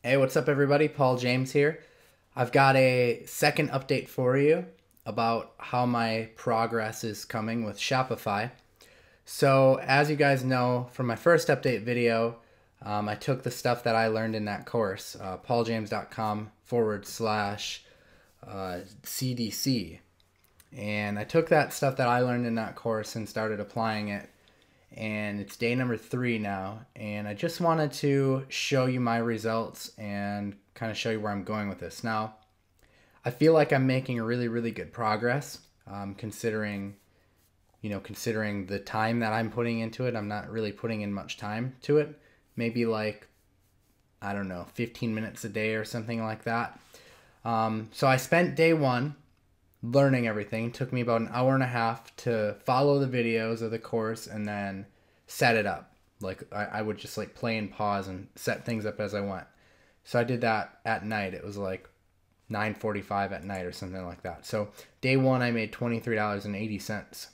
Hey, what's up, everybody? Paul James here. I've got a second update for you about how my progress is coming with Shopify. So, as you guys know from my first update video, I took the stuff that I learned in that course, pauljames.com/CDC. And I took that stuff that I learned in that course and started applying it, and it's day number 3 now, and I just wanted to show you my results and kind of show you where I'm going with this. Now, I feel like I'm making really good progress, considering considering the time that I'm putting into it. I'm not really putting in much time to it, maybe like, I don't know, 15 minutes a day or something like that. So I spent day 1 learning everything. It took me about an hour and a half to follow the videos of the course and then set it up. Like I would just like play and pause and set things up as I went. So I did that at night. It was like 9:45 at night or something like that. So day 1 I made $23.80.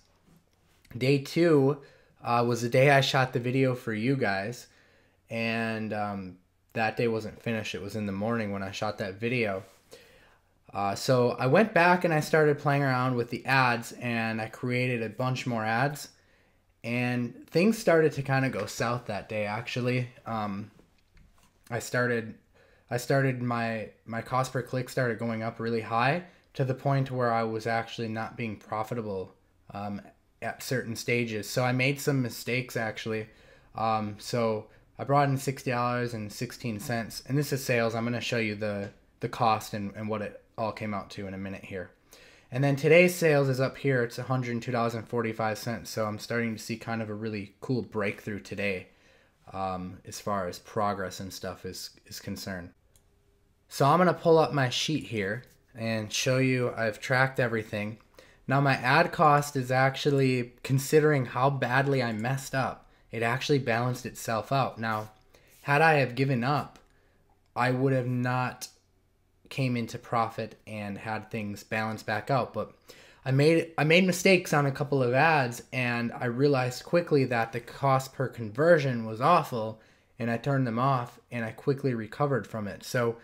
Day 2 was the day I shot the video for you guys, and that day wasn't finished. It was in the morning when I shot that video. So I went back and I started playing around with the ads, and I created a bunch more ads, and things started to kind of go south that day. Actually, I started my cost per click started going up really high to the point where I was actually not being profitable at certain stages. So I made some mistakes actually. So I brought in $60.16, and this is sales. I'm going to show you the cost and what it all came out to in a minute here. And then today's sales is up here. It's $102.45. So I'm starting to see kind of a really cool breakthrough today, as far as progress and stuff is concerned. So I'm going to pull up my sheet here and show you I've tracked everything. Now my ad cost is actually, considering how badly I messed up, it actually balanced itself out. Now, had I have given up, I would have not came into profit and had things balance back out. But I made mistakes on a couple of ads, and I realized quickly that the cost per conversion was awful, and I turned them off, and I quickly recovered from it. So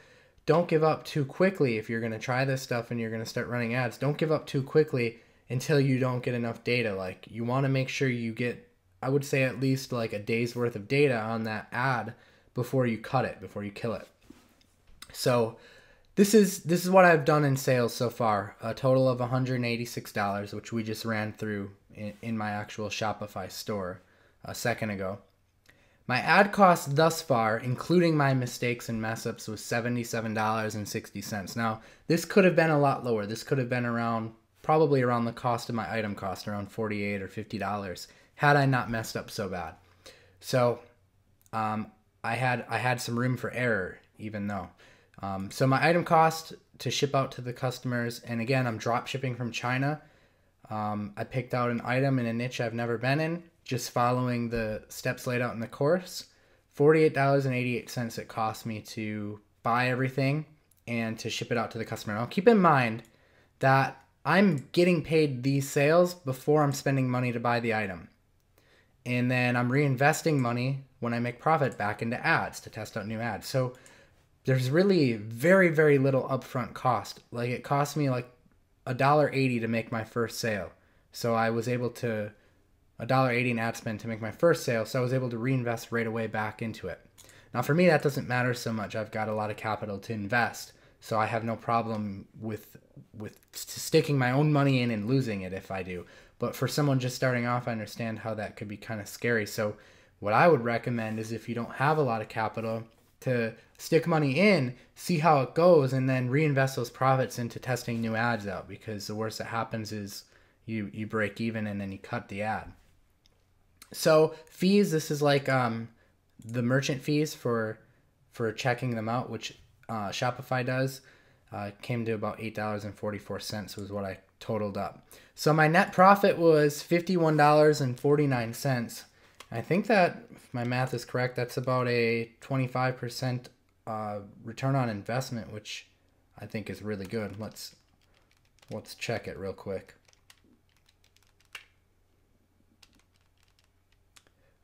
don't give up too quickly. If you're going to try this stuff and you're going to start running ads, don't give up too quickly until you don't get enough data. Like, you want to make sure you get, I would say, at least like a day's worth of data on that ad before you cut it, before you kill it. So this is what I've done in sales so far, a total of $186, which we just ran through in my actual Shopify store a second ago. My ad cost thus far, including my mistakes and mess ups, was $77.60. Now, this could have been a lot lower. This could have been probably around the cost of my item cost, around $48 or $50, had I not messed up so bad. So I had some room for error, even though. So my item cost to ship out to the customers, and again, I'm drop shipping from China. I picked out an item in a niche I've never been in, just following the steps laid out in the course. $48.88 it cost me to buy everything and to ship it out to the customer. Now keep in mind that I'm getting paid these sales before I'm spending money to buy the item. And then I'm reinvesting money when I make profit back into ads to test out new ads. So there's really very little upfront cost. Like, it cost me like $1.80 to make my first sale. So I was able to, $1.80 in ad spend to make my first sale. So I was able to reinvest right away back into it. Now for me, that doesn't matter so much. I've got a lot of capital to invest. So I have no problem with sticking my own money in and losing it if I do. But for someone just starting off, I understand how that could be kind of scary. So what I would recommend is, if you don't have a lot of capital, to stick money in, see how it goes, and then reinvest those profits into testing new ads out, because the worst that happens is you break even and then you cut the ad. So fees, this is like the merchant fees for checking them out, which Shopify does. Came to about $8.44 was what I totaled up. So my net profit was $51.49. I think that, if my math is correct, that's about a 25% return on investment, which I think is really good. Let's check it real quick.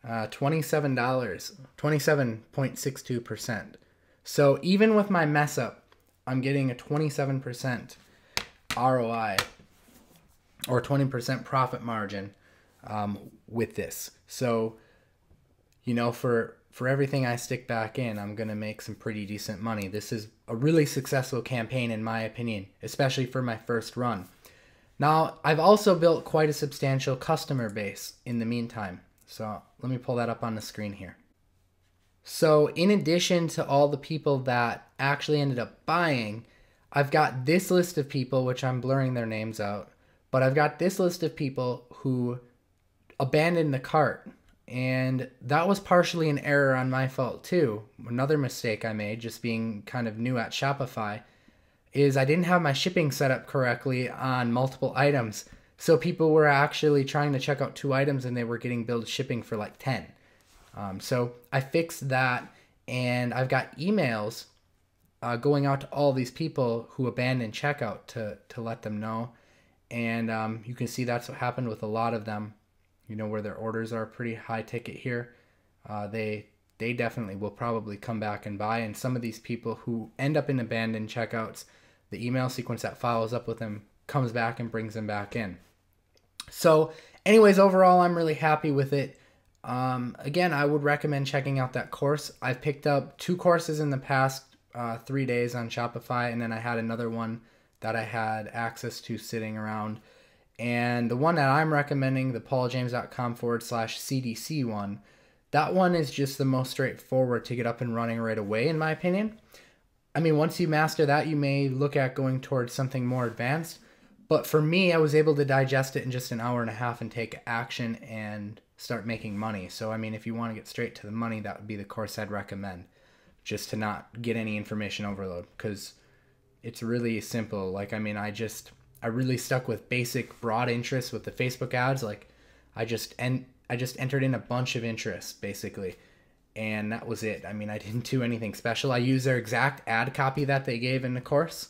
27.62%. So even with my mess up, I'm getting a 27% ROI or 20% profit margin with this. So, you know, for everything I stick back in, I'm going to make some pretty decent money. This is a really successful campaign in my opinion, especially for my first run. Now, I've also built quite a substantial customer base in the meantime. So let me pull that up on the screen here. So in addition to all the people that actually ended up buying, I've got this list of people, which I'm blurring their names out, but I've got this list of people who abandoned the cart. And that was partially an error on my fault too. Another mistake I made, just being kind of new at Shopify, is I didn't have my shipping set up correctly on multiple items. So people were actually trying to check out 2 items and they were getting billed shipping for like 10. So I fixed that, and I've got emails going out to all these people who abandoned checkout to let them know. And you can see that's what happened with a lot of them, you know, where their orders are pretty high ticket here. They definitely will probably come back and buy. And some of these people who end up in abandoned checkouts, the email sequence that follows up with them comes back and brings them back in. So anyways, overall, I'm really happy with it. Again, I would recommend checking out that course. I've picked up 2 courses in the past 3 days on Shopify, and then I had another one that I had access to sitting around. And the one that I'm recommending, the pauljames.com/CDC one, that one is just the most straightforward to get up and running right away, in my opinion. I mean, once you master that, you may look at going towards something more advanced. But for me, I was able to digest it in just an hour and a half and take action and start making money. So, I mean, if you want to get straight to the money, that would be the course I'd recommend, just to not get any information overload, because it's really simple. Like, I mean, I really stuck with basic broad interests with the Facebook ads. Like, I just entered in a bunch of interests basically, and that was it. I mean, I didn't do anything special. I used their exact ad copy that they gave in the course.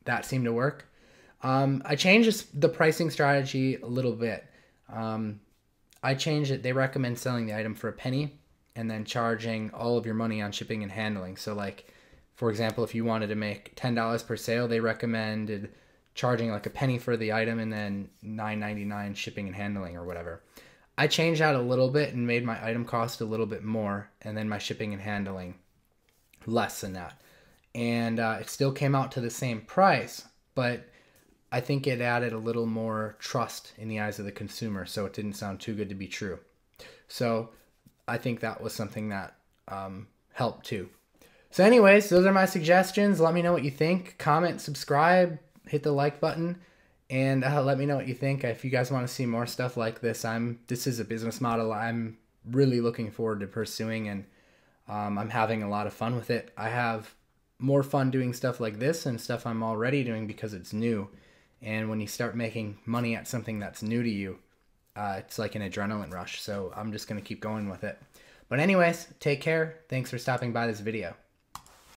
That seemed to work. I changed the pricing strategy a little bit. I changed it. They recommend selling the item for a penny and then charging all of your money on shipping and handling. So like, for example, if you wanted to make $10 per sale, they recommended charging like a penny for the item and then $9.99 shipping and handling or whatever. I changed that a little bit and made my item cost a little bit more, and then my shipping and handling less than that. And it still came out to the same price, but I think it added a little more trust in the eyes of the consumer, so it didn't sound too good to be true. So I think that was something that helped too. So anyways, those are my suggestions. Let me know what you think. Comment, subscribe, hit the like button, and let me know what you think. If you guys want to see more stuff like this, this is a business model I'm really looking forward to pursuing, and I'm having a lot of fun with it. I have more fun doing stuff like this and stuff I'm already doing because it's new. And when you start making money at something that's new to you, it's like an adrenaline rush. So I'm just going to keep going with it. But anyways, take care. Thanks for stopping by this video.